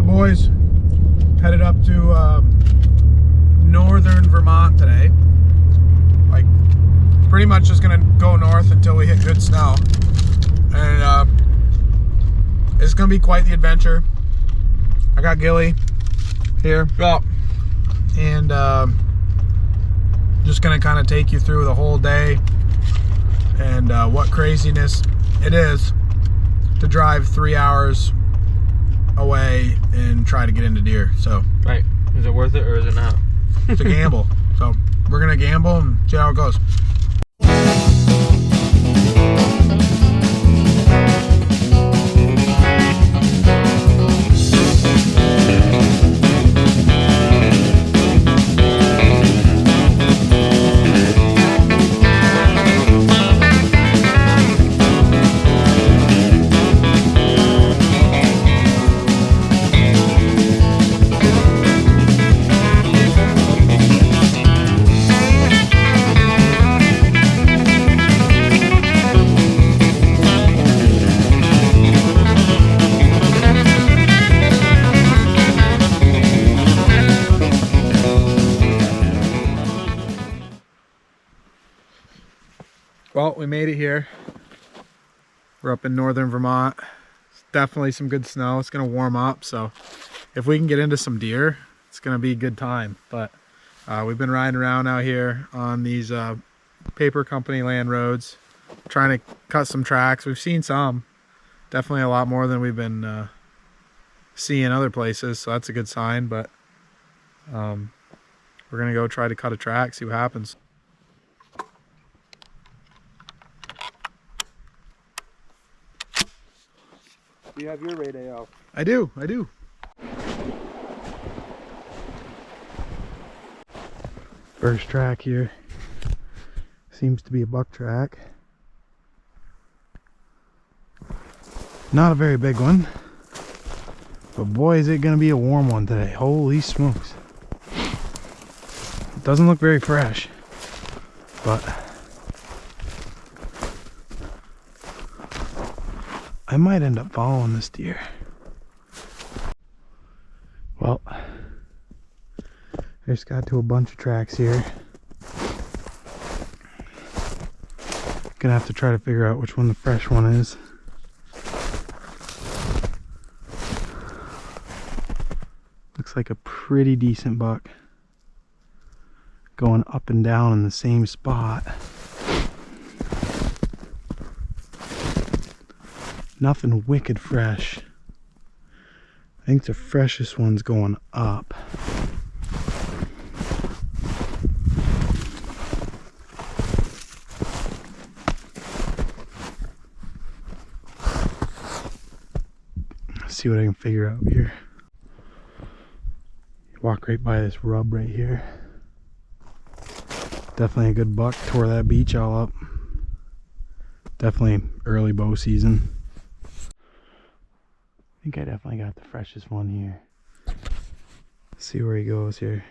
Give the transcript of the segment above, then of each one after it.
boys? Headed up to northern Vermont today. Like, pretty much just gonna go north until we hit good snow. And it's gonna be quite the adventure. I got Gilly here. Yeah. And just gonna kind of take you through the whole day and what craziness it is to drive 3 hours away and try to get into deer. So right, is it worth it or is it not? It's a gamble. So we're gonna gamble and see how it goes. Well, we made it here. We're up in northern Vermont. It's definitely some good snow. It's gonna warm up, so if we can get into some deer, it's gonna be a good time. But we've been riding around out here on these paper company land roads, trying to cut some tracks. We've seen some, definitely a lot more than we've been seeing other places, so that's a good sign. But we're gonna go try to cut a track, see what happens. Do you have your radar out? I do. First track here seems to be a buck track. Not a very big one, but boy is it gonna be a warm one today. Holy smokes. It doesn't look very fresh, but I might end up following this deer. Well, I just got to a bunch of tracks here. Gonna have to try to figure out which one the fresh one is. Looks like a pretty decent buck. Going up and down in the same spot. Nothing wicked fresh. I think the freshest one's going up. Let's see what I can figure out here. Walk right by this rub right here. Definitely a good buck. Tore that beach all up. Definitely early bow season. I think I definitely got the freshest one here. Let's see where he goes here.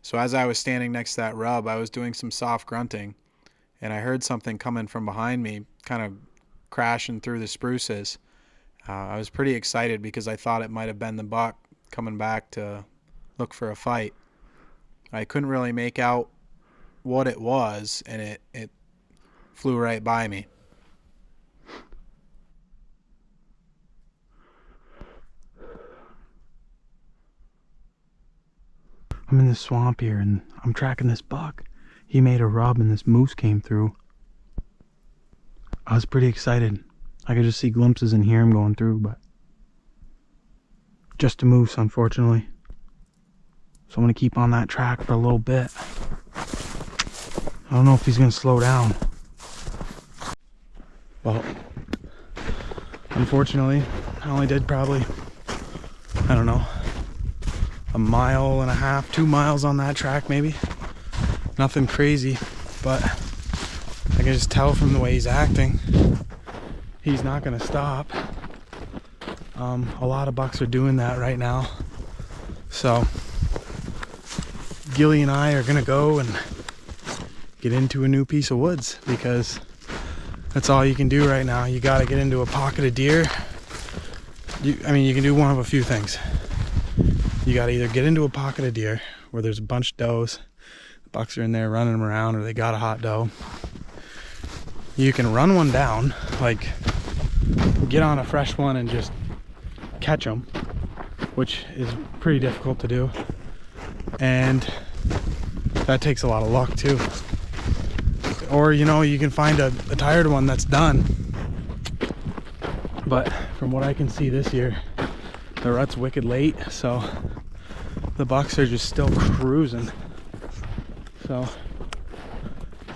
So as I was standing next to that rub, I was doing some soft grunting, and I heard something coming from behind me, kind of crashing through the spruces. I was pretty excited because I thought it might have been the buck coming back to look for a fight. I couldn't really make out what it was, and it flew right by me. I'm in the swamp here and I'm tracking this buck. He made a rub and this moose came through. I was pretty excited. I could just see glimpses and hear him going through, but just a moose, unfortunately. So I'm gonna keep on that track for a little bit. I don't know if he's gonna slow down. Well, unfortunately, I only did probably, I don't know, a mile and a half, 2 miles on that track maybe. Nothing crazy, but I can just tell from the way he's acting, he's not gonna stop. A lot of bucks are doing that right now. So Gilly and I are gonna go and get into a new piece of woods because that's all you can do right now. You gotta get into a pocket of deer. I mean, you can do one of a few things. You gotta either get into a pocket of deer where there's a bunch of does, the bucks are in there running them around, or they got a hot doe. You can run one down, like get on a fresh one and just catch them, which is pretty difficult to do, and that takes a lot of luck too. Or, you know, you can find a tired one that's done. But from what I can see this year, the rut's wicked late, so the bucks are just still cruising. So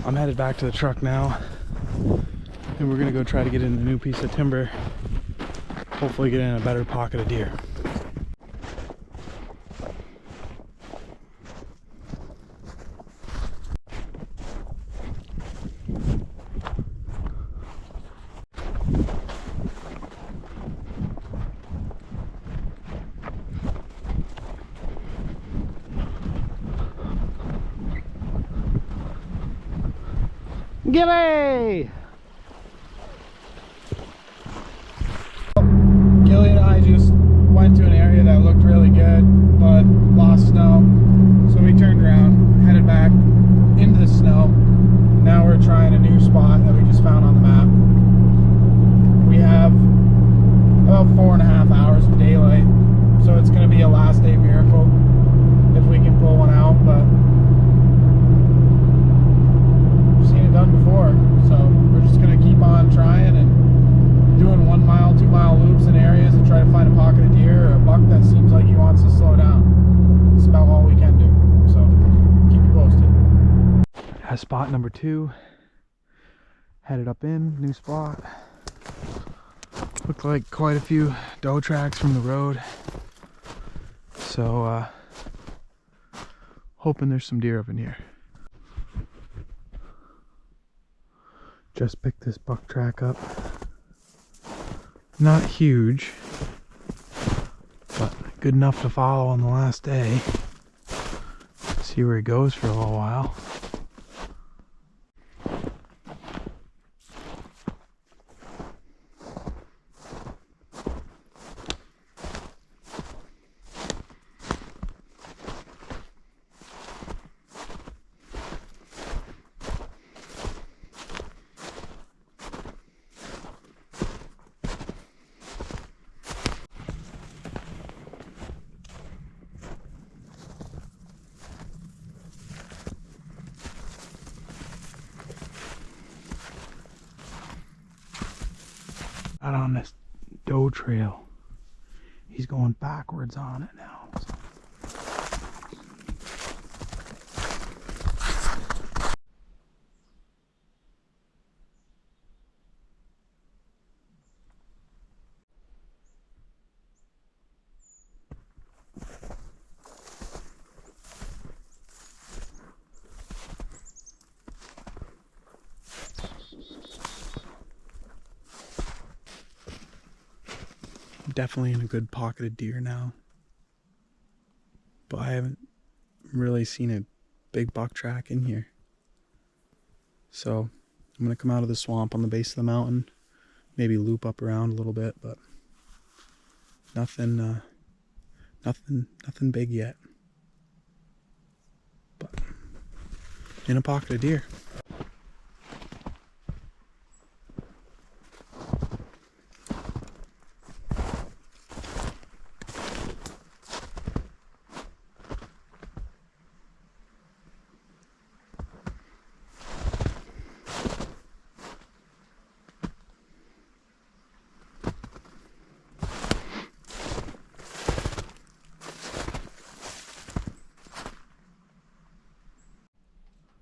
I'm headed back to the truck now, and we're gonna go try to get in a new piece of timber, hopefully get in a better pocket of deer. Gilly! Gilly and I just went to an area that looked really good, but lost snow. So we turned around, headed back into the snow. Now we're trying a new spot that we just found on the map. We have about 4.5 hours of daylight, so it's going to be a last day miracle if we can pull one out, but done before, so we're just going to keep on trying and doing 1 mile, 2 mile loops in areas and try to find a pocket of deer or a buck that seems like he wants to slow down. That's about all we can do, so keep you posted. At spot number 2, headed up in, new spot. Looked like quite a few doe tracks from the road, so hoping there's some deer up in here. Just picked this buck track up. Not huge, but good enough to follow on the last day. See where he goes for a little while. Out on this doe trail. He's going backwards on it now. definitely in a good pocket of deer now. But I haven't really seen a big buck track in here. So I'm going to come out of the swamp on the base of the mountain. Maybe loop up around a little bit, but nothing big yet. But in a pocket of deer.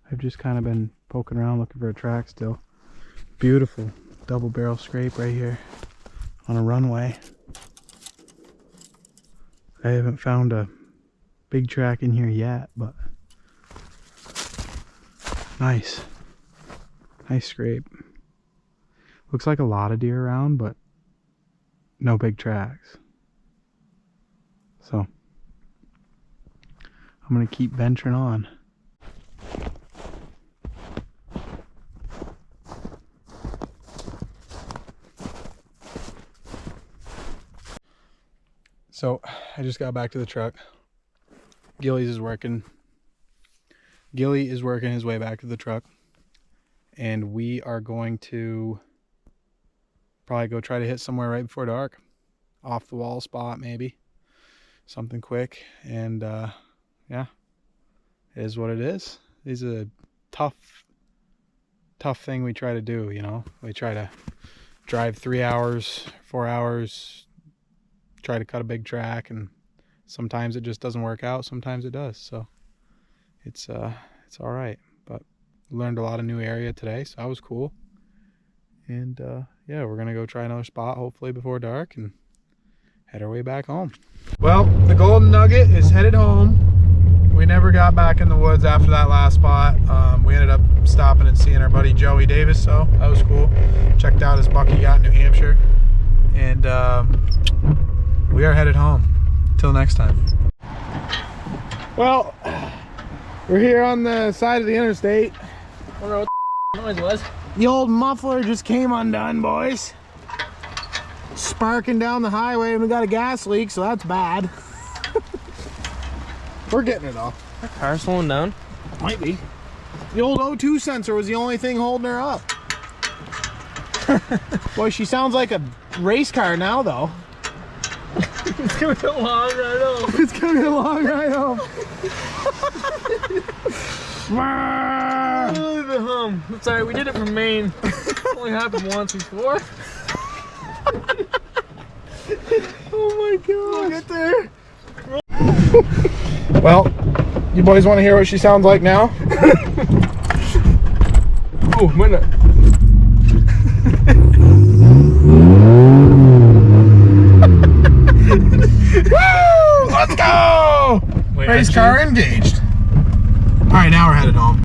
I've just kind of been poking around looking for a track still. Beautiful double barrel scrape right here on a runway. I haven't found a big track in here yet, but nice scrape. Looks like a lot of deer around, but no big tracks. So I'm gonna keep venturing on. So I just got back to the truck. Gilly is working his way back to the truck, and we are going to probably go try to hit somewhere right before dark, off the wall spot maybe, something quick. And yeah, it is what it is. This is a tough thing we try to do, you know. We try to drive 3 hours, 4 hours, try to cut a big track, and sometimes it just doesn't work out, sometimes it does. So it's all right. But learned a lot of new area today, so that was cool. And yeah, we're gonna go try another spot hopefully before dark and head our way back home. Well, the Golden Nugget is headed home. We never got back in the woods after that last spot. We ended up stopping and seeing our buddy Joey Davis, so that was cool. Checked out his buck he got in New Hampshire. And we are headed home. Till next time. Well, we're here on the side of the interstate. I don't know what the noise was. The old muffler just came undone, boys. Sparking down the highway, and we got a gas leak, so that's bad. We're getting it all. Our car's slowing down. Might be. The old O2 sensor was the only thing holding her up. Boy, she sounds like a race car now, though. It's gonna be a long ride home. It's gonna be a long ride home. The hum. It's alright, we did it from Maine. Only happened once before. Oh my god. Look at there. Well, you boys want to hear what she sounds like now? Oh, minute. Woo! Let's go! Wait, Race car engaged. Alright, now we're headed home.